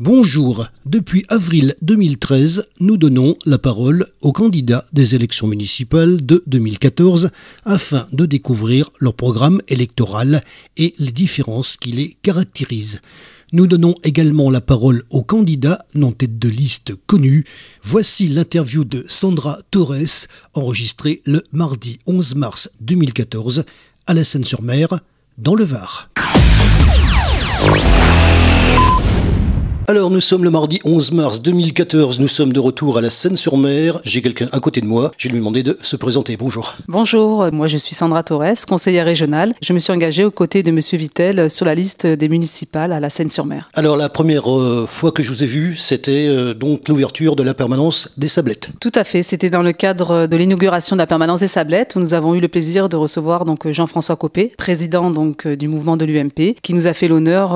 Bonjour, depuis avril 2013, nous donnons la parole aux candidats des élections municipales de 2014 afin de découvrir leur programme électoral et les différences qui les caractérisent. Nous donnons également la parole aux candidats non tête de liste connus. Voici l'interview de Sandra Torres, enregistrée le mardi 11 mars 2014 à la Seine-sur-Mer, dans le Var. Alors nous sommes le mardi 11 mars 2014, nous sommes de retour à la Seine-sur-Mer. J'ai quelqu'un à côté de moi, je vais lui demander de se présenter. Bonjour. Bonjour, moi je suis Sandra Torres, conseillère régionale. Je me suis engagée aux côtés de Monsieur Vittel sur la liste des municipales à la Seine-sur-Mer. Alors la première fois que je vous ai vu, c'était donc l'ouverture de la permanence des Sablettes. Tout à fait, c'était dans le cadre de l'inauguration de la permanence des Sablettes où nous avons eu le plaisir de recevoir donc Jean-François Copé, président donc du mouvement de l'UMP, qui nous a fait l'honneur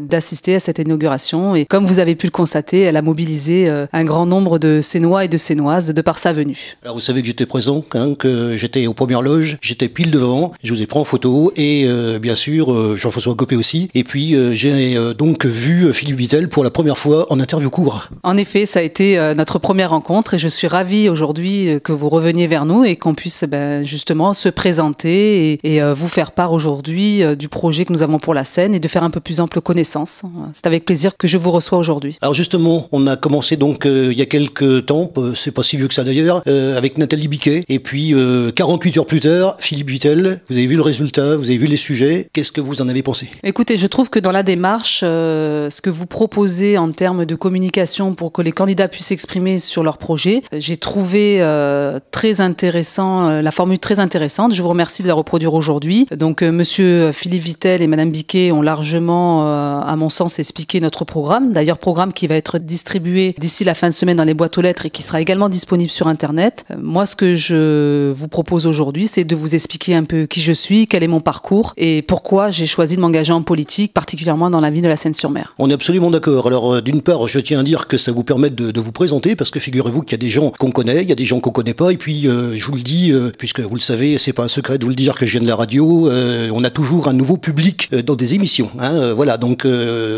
d'assister à cette inauguration. Et comme vous avez pu le constater, elle a mobilisé un grand nombre de Sénois et de Sénoises de par sa venue. Alors vous savez que j'étais présent, que j'étais aux premières loges, j'étais pile devant, je vous ai pris en photo et bien sûr Jean-François Copé aussi. Et puis j'ai donc vu Philippe Vittel pour la première fois en interview court. En effet, ça a été notre première rencontre et je suis ravie aujourd'hui que vous reveniez vers nous et qu'on puisse justement se présenter et vous faire part aujourd'hui du projet que nous avons pour la Seine et de faire un peu plus ample connaissance. C'est avec plaisir que je vous reçois aujourd'hui. Alors justement, on a commencé donc il y a quelques temps, c'est pas si vieux que ça d'ailleurs, avec Nathalie Biquet. Et puis 48 heures plus tard, Philippe Vittel, vous avez vu le résultat, vous avez vu les sujets. Qu'est-ce que vous en avez pensé? Écoutez, je trouve que dans la démarche, ce que vous proposez en termes de communication pour que les candidats puissent s'exprimer sur leur projet, j'ai trouvé très intéressant, la formule très intéressante. Je vous remercie de la reproduire aujourd'hui. Donc Monsieur Philippe Vittel et Madame Biquet ont largement, à mon sens, expliqué notre programme. D'ailleurs, programme qui va être distribué d'ici la fin de semaine dans les boîtes aux lettres et qui sera également disponible sur Internet. Moi, ce que je vous propose aujourd'hui, c'est de vous expliquer un peu qui je suis, quel est mon parcours et pourquoi j'ai choisi de m'engager en politique, particulièrement dans la ville de la Seine-sur-Mer. On est absolument d'accord. Alors, d'une part, je tiens à dire que ça vous permet de vous présenter parce que figurez-vous qu'il y a des gens qu'on connaît, il y a des gens qu'on connaît pas et puis je vous le dis, puisque vous le savez, c'est pas un secret de vous le dire que je viens de la radio, on a toujours un nouveau public dans des émissions. Voilà, donc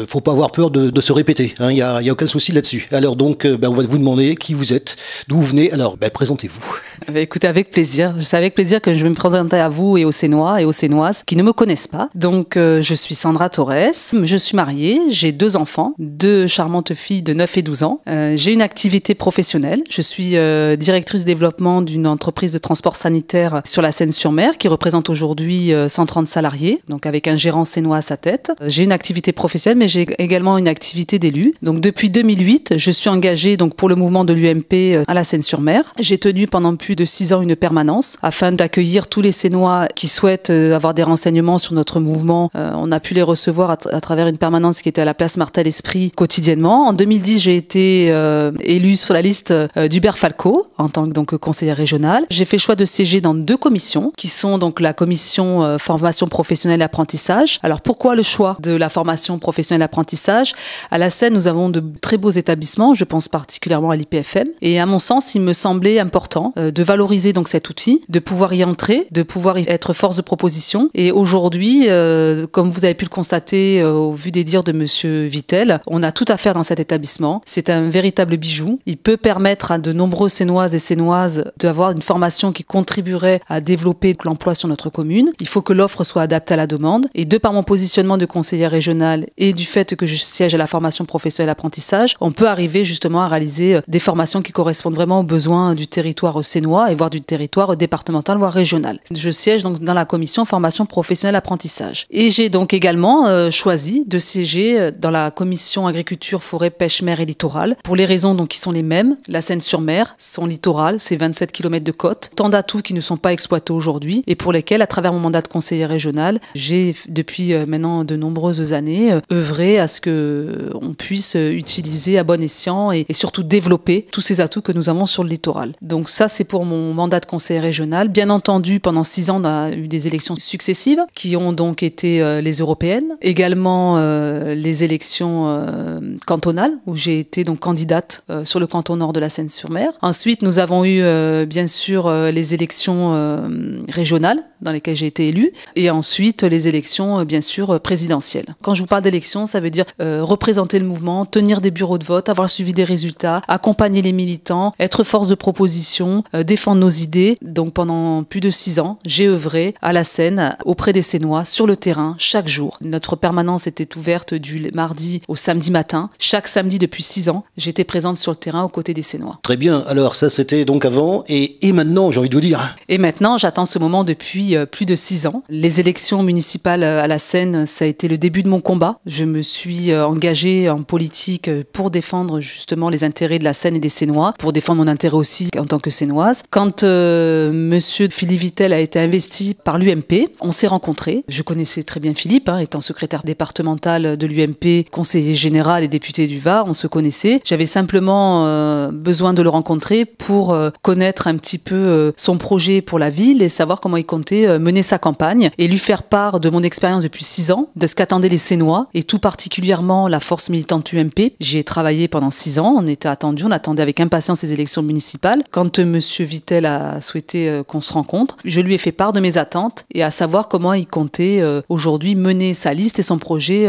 faut pas avoir peur de se répéter, il y a aucun souci là-dessus. Alors donc, on va vous demander qui vous êtes, d'où vous venez. Alors, présentez-vous. Écoutez, avec plaisir. C'est avec plaisir que je vais me présenter à vous et aux Sénois et aux Sénoises qui ne me connaissent pas. Donc, je suis Sandra Torres, je suis mariée, j'ai 2 enfants, 2 charmantes filles de 9 et 12 ans. J'ai une activité professionnelle. Je suis directrice développement d'une entreprise de transport sanitaire sur la Seine-sur-Mer qui représente aujourd'hui 130 salariés, donc avec un gérant sénois à sa tête. J'ai une activité professionnelle, mais j'ai également une activité d'élu. Donc depuis 2008, je suis engagée donc pour le mouvement de l'UMP à la Seine-sur-Mer. J'ai tenu pendant plus de 6 ans une permanence afin d'accueillir tous les Sénois qui souhaitent avoir des renseignements sur notre mouvement. On a pu les recevoir à travers une permanence qui était à la place Martel-Esprit quotidiennement. En 2010, j'ai été élue sur la liste d'Hubert Falco en tant que donc conseillère régionale. J'ai fait le choix de siéger dans 2 commissions qui sont donc la commission formation professionnelle et apprentissage. Alors pourquoi le choix de la formation professionnelle et apprentissage? À la Seine, nous avons de très beaux établissements, je pense particulièrement à l'IPFM. Et à mon sens, il me semblait important de valoriser donc cet outil, de pouvoir y entrer, de pouvoir y être force de proposition. Et aujourd'hui, comme vous avez pu le constater au vu des dires de Monsieur Vittel, on a tout à faire dans cet établissement. C'est un véritable bijou. Il peut permettre à de nombreux Sénoises et Sénoises d'avoir une formation qui contribuerait à développer l'emploi sur notre commune. Il faut que l'offre soit adaptée à la demande. Et de par mon positionnement de conseillère régionale et du fait que je siège à la formation professionnelle apprentissage, on peut arriver justement à réaliser des formations qui correspondent vraiment aux besoins du territoire sénois et voire du territoire départemental voire régional. Je siège donc dans la commission formation professionnelle apprentissage. Et j'ai donc également choisi de siéger dans la commission agriculture, forêt, pêche, mer et littoral pour les raisons donc qui sont les mêmes. La Seine-sur-Mer, son littoral, c'est 27 km de côte, tant d'atouts qui ne sont pas exploités aujourd'hui et pour lesquels, à travers mon mandat de conseiller régional, j'ai depuis maintenant de nombreuses années œuvré à ce que on puisse utiliser à bon escient et surtout développer tous ces atouts que nous avons sur le littoral. Donc ça, c'est pour mon mandat de conseiller régional. Bien entendu, pendant 6 ans, on a eu des élections successives qui ont donc été les européennes, également les élections cantonales où j'ai été donc candidate sur le canton nord de la Seine-sur-Mer. Ensuite, nous avons eu bien sûr les élections régionales dans lesquelles j'ai été élue et ensuite les élections bien sûr présidentielles. Quand je vous parle d'élections, ça veut dire représenter représenter le mouvement, tenir des bureaux de vote, avoir suivi des résultats, accompagner les militants, être force de proposition, défendre nos idées. Donc pendant plus de 6 ans, j'ai œuvré à la Seine, auprès des Sénois, sur le terrain, chaque jour. Notre permanence était ouverte du mardi au samedi matin. Chaque samedi depuis 6 ans, j'étais présente sur le terrain aux côtés des Sénois. Très bien, alors ça c'était donc avant, et maintenant j'ai envie de vous dire. Et maintenant, j'attends ce moment depuis plus de 6 ans. Les élections municipales à la Seine, ça a été le début de mon combat. Je me suis engagée en politique pour défendre justement les intérêts de la Seine et des Sénois, pour défendre mon intérêt aussi en tant que Sénoise. Quand monsieur Philippe Vitel a été investi par l'UMP, on s'est rencontrés. Je connaissais très bien Philippe, étant secrétaire départemental de l'UMP, conseiller général et député du Var, on se connaissait. J'avais simplement besoin de le rencontrer pour connaître un petit peu son projet pour la ville et savoir comment il comptait mener sa campagne et lui faire part de mon expérience depuis 6 ans, de ce qu'attendaient les Sénois et tout particulièrement la force militante UMP. J'ai travaillé pendant 6 ans, on était attendus, on attendait avec impatience les élections municipales. Quand monsieur Vitel a souhaité qu'on se rencontre, je lui ai fait part de mes attentes et à savoir comment il comptait aujourd'hui mener sa liste et son projet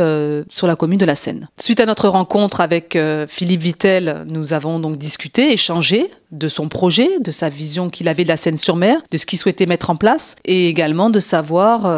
sur la commune de la Seine. Suite à notre rencontre avec Philippe Vitel, nous avons donc discuté, échangé de son projet, de sa vision qu'il avait de la Seine-sur-Mer, de ce qu'il souhaitait mettre en place et également de savoir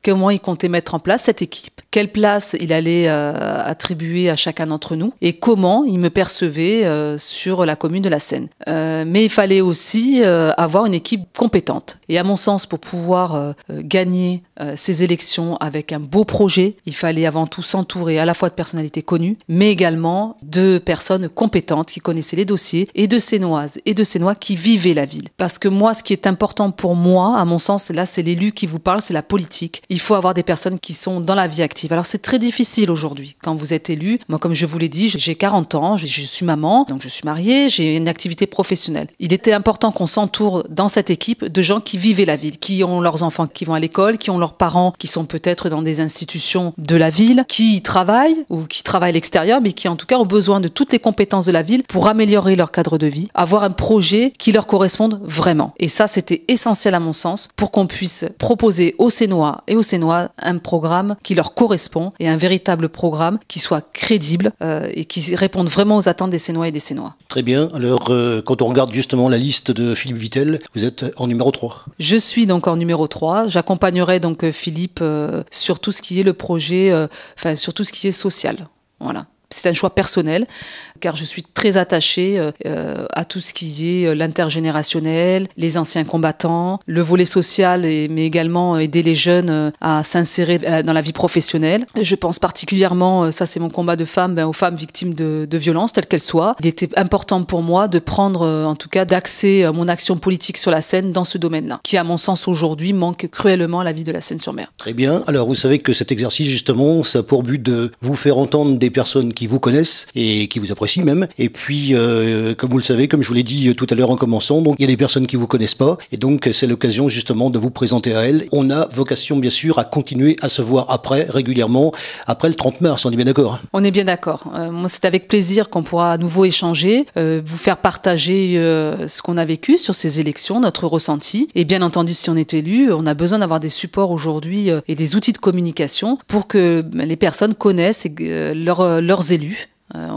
comment il comptait mettre en place cette équipe, quelle place il allait attribuer à chacun d'entre nous et comment il me percevait sur la commune de la Seine. Mais il fallait aussi avoir une équipe compétente. Et à mon sens, pour pouvoir gagner ces élections avec un beau projet, il fallait avant tout s'entourer à la fois de personnalités connues, mais également de personnes compétentes qui connaissaient les dossiers et de Sénoises et de Sénois qui vivaient la ville. Parce que moi, ce qui est important pour moi, à mon sens, là, c'est l'élu qui vous parle, c'est la politique. Il faut avoir des personnes qui sont dans la vie active. Alors c'est très difficile aujourd'hui quand vous êtes élu. Moi, comme je vous l'ai dit, j'ai 40 ans, je suis maman, donc je suis mariée, j'ai une activité professionnelle. Il était important qu'on s'entoure dans cette équipe de gens qui vivaient la ville, qui ont leurs enfants qui vont à l'école, qui ont leurs parents qui sont peut-être dans des institutions de la ville, qui y travaillent ou qui travaillent à l'extérieur, mais qui en tout cas ont besoin de toutes les compétences de la ville pour améliorer leur cadre de vie, avoir un projet qui leur corresponde vraiment. Et ça, c'était essentiel à mon sens pour qu'on puisse proposer aux Sénois et aux Sénois un programme qui leur correspond et un véritable programme qui soit crédible et qui réponde vraiment aux attentes des Sénois et des Sénois. Très bien. Alors, quand on regarde justement la liste de Philippe Vitel, vous êtes en numéro 3. Je suis donc en numéro 3. J'accompagnerai donc Philippe sur tout ce qui est le projet, sur tout ce qui est social. Voilà. C'est un choix personnel, car je suis très attachée à tout ce qui est l'intergénérationnel, les anciens combattants, le volet social, mais également aider les jeunes à s'insérer dans la vie professionnelle. Je pense particulièrement, ça c'est mon combat de femme, aux femmes victimes de violences, telles qu'elles soient. Il était important pour moi de prendre, en tout cas, d'axer mon action politique sur la Seine dans ce domaine-là, qui à mon sens aujourd'hui manque cruellement à la vie de la Seine-sur-Mer. Très bien. Alors vous savez que cet exercice justement, ça a pour but de vous faire entendre des personnes qui vous connaissent et qui vous apprécient même. Et puis, comme vous le savez, comme je vous l'ai dit tout à l'heure en commençant, donc il y a des personnes qui vous connaissent pas, et donc c'est l'occasion justement de vous présenter à elles. On a vocation bien sûr à continuer à se voir après, régulièrement, après le 30 mars, on est bien d'accord? On est bien d'accord. Moi, c'est avec plaisir qu'on pourra à nouveau échanger, vous faire partager ce qu'on a vécu sur ces élections, notre ressenti. Et bien entendu, si on est élu, on a besoin d'avoir des supports aujourd'hui et des outils de communication pour que les personnes connaissent leurs élus.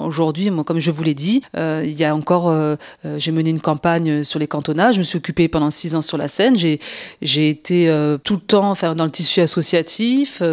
Aujourd'hui, moi, comme je vous l'ai dit, il y a encore, j'ai mené une campagne sur les cantonats. Je me suis occupée pendant 6 ans sur la Seine. J'ai été tout le temps dans le tissu associatif,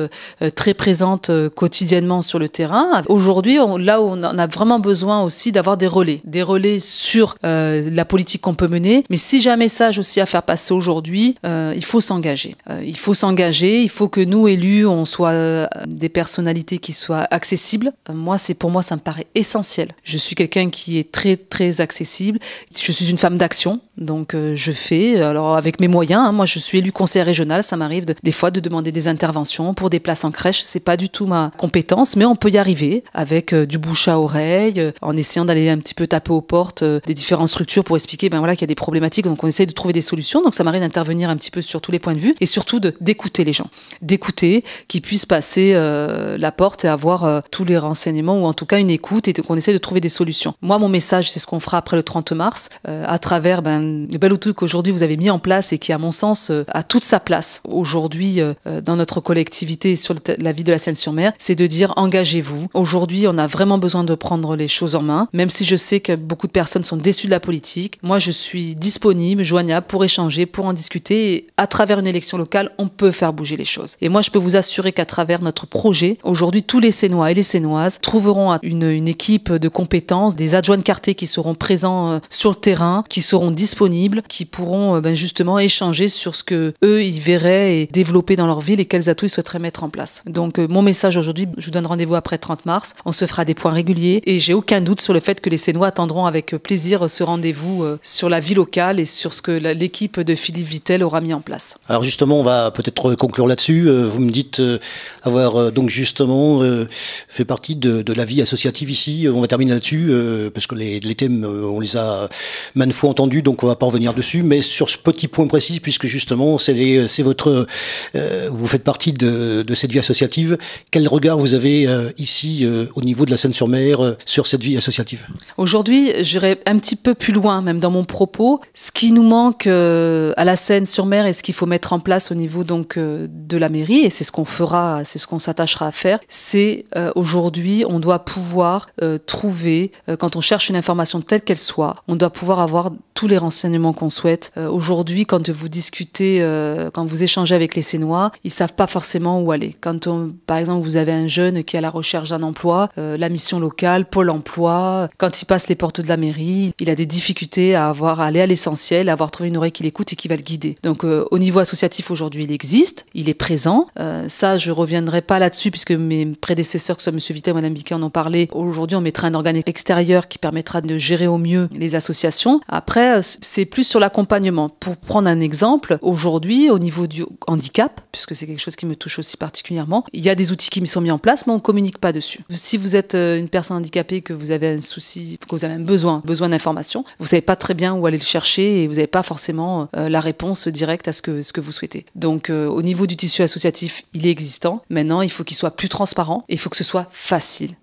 très présente quotidiennement sur le terrain. Aujourd'hui, là où on a vraiment besoin aussi d'avoir des relais sur la politique qu'on peut mener. Mais si j'ai un message aussi à faire passer aujourd'hui, il faut s'engager. Il faut que nous, élus, on soit des personnalités qui soient accessibles. Pour moi, ça me paraît essentiel. Je suis quelqu'un qui est très très accessible. Je suis une femme d'action, donc je fais, alors avec mes moyens, moi je suis élue conseillère régionale, ça m'arrive des fois de demander des interventions pour des places en crèche, c'est pas du tout ma compétence, mais on peut y arriver avec du bouche à oreille, en essayant d'aller un petit peu taper aux portes des différentes structures pour expliquer qu'il y a des problématiques, donc on essaie de trouver des solutions, donc ça m'arrive d'intervenir un petit peu sur tous les points de vue et surtout d'écouter les gens, d'écouter, qu'ils puissent passer la porte et avoir tous les renseignements ou en tout cas une écoute l'écoute et qu'on essaie de trouver des solutions. Moi, mon message, c'est ce qu'on fera après le 30 mars, à travers le bel outil qu'aujourd'hui vous avez mis en place et qui, à mon sens, a toute sa place aujourd'hui dans notre collectivité sur la ville de la Seine-sur-Mer, c'est de dire engagez-vous. Aujourd'hui, on a vraiment besoin de prendre les choses en main, même si je sais que beaucoup de personnes sont déçues de la politique. Moi, je suis disponible, joignable pour échanger, pour en discuter. Et à travers une élection locale, on peut faire bouger les choses. Et moi, je peux vous assurer qu'à travers notre projet, aujourd'hui, tous les Sénois et les Sénoises trouveront une équipe de compétences, des adjoints de quartier qui seront présents sur le terrain, qui seront disponibles, qui pourront justement échanger sur ce que eux ils verraient et développer dans leur ville et quels atouts ils souhaiteraient mettre en place. Donc mon message aujourd'hui, je vous donne rendez-vous après 30 mars. On se fera des points réguliers et j'ai aucun doute sur le fait que les Sénois attendront avec plaisir ce rendez-vous sur la vie locale et sur ce que l'équipe de Philippe Vitel aura mis en place. Alors justement, on va peut-être conclure là-dessus. Vous me dites avoir donc justement fait partie de la vie associative ici. On va terminer là-dessus parce que les thèmes, on les a maintes fois entendus, donc on va pas revenir dessus. Mais sur ce petit point précis, puisque justement c'est votre, vous faites partie de cette vie associative. Quel regard vous avez ici au niveau de la Seine-sur-Mer sur cette vie associative? Aujourd'hui, j'irai un petit peu plus loin, même dans mon propos. Ce qui nous manque à la Seine-sur-Mer et ce qu'il faut mettre en place au niveau donc de la mairie, et c'est ce qu'on fera, c'est ce qu'on s'attachera à faire, c'est aujourd'hui, on doit pouvoir trouver, quand on cherche une information telle qu'elle soit, on doit pouvoir avoir tous les renseignements qu'on souhaite. Aujourd'hui, quand vous discutez, quand vous échangez avec les Sénois, ils savent pas forcément où aller. Quand par exemple, vous avez un jeune qui est à la recherche d'un emploi, la mission locale, Pôle emploi, quand il passe les portes de la mairie, il a des difficultés à aller à l'essentiel, à avoir trouvé une oreille qui l'écoute et qui va le guider. Donc au niveau associatif aujourd'hui, il existe, il est présent. Ça, je reviendrai pas là-dessus puisque mes prédécesseurs, que ce soit M. Vitel et Mme Biquet, en ont parlé. Aujourd'hui, on mettra un organe extérieur qui permettra de gérer au mieux les associations. Après, c'est plus sur l'accompagnement. Pour prendre un exemple, aujourd'hui, au niveau du handicap, puisque c'est quelque chose qui me touche aussi particulièrement, il y a des outils qui sont mis en place, mais on communique pas dessus. Si vous êtes une personne handicapée, que vous avez un souci, que vous avez un besoin d'information, vous savez pas très bien où aller le chercher et vous n'avez pas forcément la réponse directe à ce que vous souhaitez. Donc, au niveau du tissu associatif, il est existant. Maintenant, il faut qu'il soit plus transparent et il faut que ce soit facile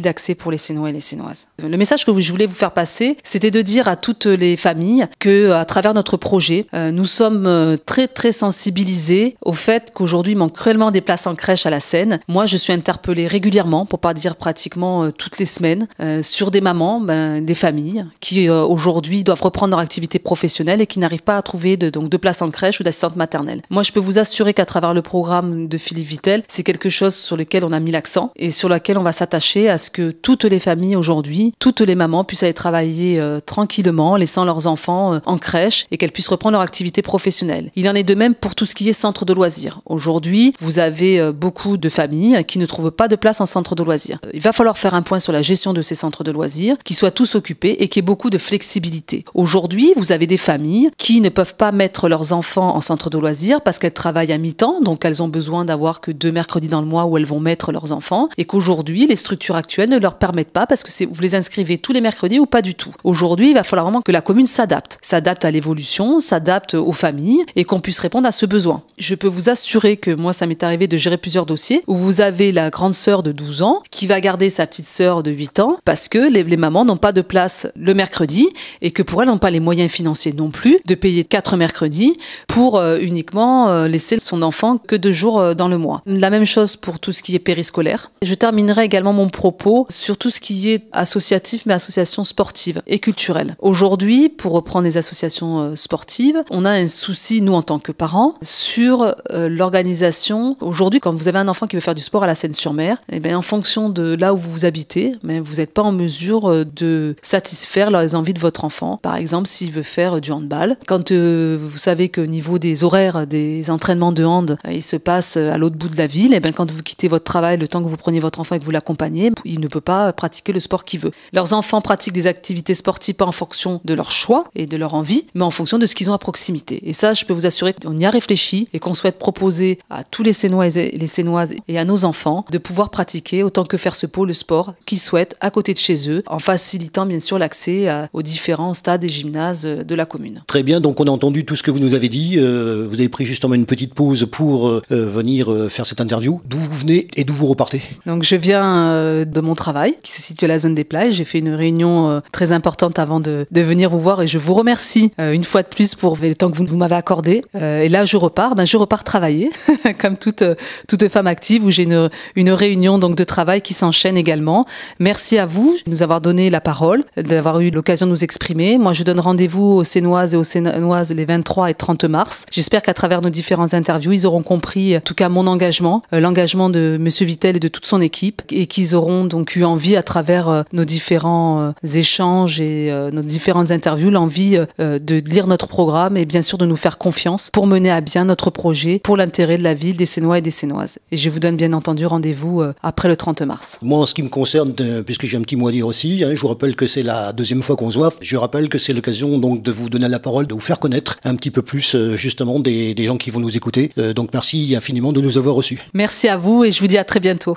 d'accès pour les Sénois et les Sénoises. Le message que je voulais vous faire passer, c'était de dire à toutes les familles que, à travers notre projet, nous sommes très très sensibilisés au fait qu'aujourd'hui il manque cruellement des places en crèche à la Seine. Moi, je suis interpellée régulièrement, pour pas dire pratiquement toutes les semaines, sur des mamans, des familles qui aujourd'hui doivent reprendre leur activité professionnelle et qui n'arrivent pas à trouver de place en crèche ou d'assistante maternelle. Moi, je peux vous assurer qu'à travers le programme de Philippe Vitel, c'est quelque chose sur lequel on a mis l'accent et sur lequel on va s'attacher à ce que toutes les familles aujourd'hui, toutes les mamans puissent aller travailler tranquillement, laissant leurs enfants en crèche et qu'elles puissent reprendre leur activité professionnelle. Il en est de même pour tout ce qui est centre de loisirs. Aujourd'hui, vous avez beaucoup de familles qui ne trouvent pas de place en centre de loisirs. Il va falloir faire un point sur la gestion de ces centres de loisirs, qu'ils soient tous occupés et qu'il y ait beaucoup de flexibilité. Aujourd'hui, vous avez des familles qui ne peuvent pas mettre leurs enfants en centre de loisirs parce qu'elles travaillent à mi-temps, donc elles ont besoin d'avoir que 2 mercredis dans le mois où elles vont mettre leurs enfants et qu'aujourd'hui, les structures actuelles ne leur permettent pas parce que vous les inscrivez tous les mercredis ou pas du tout. Aujourd'hui, il va falloir vraiment que la commune s'adapte à l'évolution, s'adapte aux familles et qu'on puisse répondre à ce besoin. Je peux vous assurer que moi, ça m'est arrivé de gérer plusieurs dossiers où vous avez la grande sœur de 12 ans qui va garder sa petite sœur de 8 ans parce que les mamans n'ont pas de place le mercredi et que pour elles n'ont pas les moyens financiers non plus de payer 4 mercredis pour uniquement laisser son enfant que 2 jours dans le mois. La même chose pour tout ce qui est périscolaire. Je terminerai également mon propos sur tout ce qui est associatif, mais associations sportives et culturelles. Aujourd'hui, pour reprendre les associations sportives, on a un souci, nous en tant que parents, sur l'organisation. Aujourd'hui, quand vous avez un enfant qui veut faire du sport à la Seine-sur-Mer, eh bien, en fonction de là où vous habitez, mais vous n'êtes pas en mesure de satisfaire les envies de votre enfant. Par exemple, s'il veut faire du handball, quand vous savez qu'au niveau des horaires des entraînements de hand, il se passe à l'autre bout de la ville, et bien quand vous quittez votre travail, le temps que vous preniez votre enfant et que vous l'accompagnez, il ne peut pas pratiquer le sport qu'il veut. Leurs enfants pratiquent des activités sportives pas en fonction de leur choix et de leur envie, mais en fonction de ce qu'ils ont à proximité. Et ça, je peux vous assurer qu'on y a réfléchi et qu'on souhaite proposer à tous les Sénois et les Sénoises et à nos enfants de pouvoir pratiquer autant que faire se peut le sport qu'ils souhaitent à côté de chez eux, en facilitant bien sûr l'accès aux différents stades et gymnases de la commune. Très bien, donc on a entendu tout ce que vous nous avez dit. Vous avez pris justement une petite pause pour venir faire cette interview. D'où vous venez et d'où vous repartez? Donc je viens de mon travail, qui se situe à la zone des plages. J'ai fait une réunion très importante avant de venir vous voir et je vous remercie une fois de plus pour le temps que vous m'avez accordé. Et là, je repars travailler, comme toute femme active, où j'ai une réunion donc de travail qui s'enchaîne également. Merci à vous de nous avoir donné la parole, d'avoir eu l'occasion de nous exprimer. Moi, je donne rendez-vous aux Sénoises et aux Sénoises les 23 et 30 mars. J'espère qu'à travers nos différentes interviews, ils auront compris, en tout cas, mon engagement, l'engagement de Monsieur Vittel et de toute son équipe, et qu'ils auront donc eu envie, à travers nos différents échanges et nos différentes interviews, l'envie de lire notre programme et bien sûr de nous faire confiance pour mener à bien notre projet pour l'intérêt de la ville, des Sénois et des Sénoises. Et je vous donne bien entendu rendez-vous après le 30 mars. Moi, en ce qui me concerne, puisque j'ai un petit mot à dire aussi, je vous rappelle que c'est la deuxième fois qu'on se voit. Je rappelle que c'est l'occasion donc de vous donner la parole, de vous faire connaître un petit peu plus justement des gens qui vont nous écouter. Donc merci infiniment de nous avoir reçus. Merci à vous et je vous dis à très bientôt.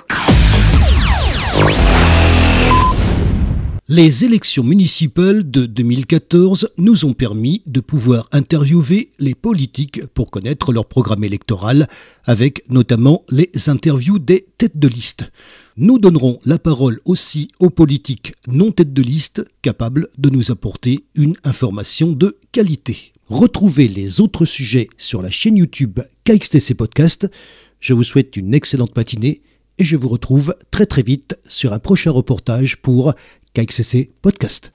Les élections municipales de 2014 nous ont permis de pouvoir interviewer les politiques pour connaître leur programme électoral, avec notamment les interviews des têtes de liste. Nous donnerons la parole aussi aux politiques non têtes de liste capables de nous apporter une information de qualité. Retrouvez les autres sujets sur la chaîne YouTube KXTC Podcast. Je vous souhaite une excellente matinée et je vous retrouve très très vite sur un prochain reportage pour KXTC Podcast.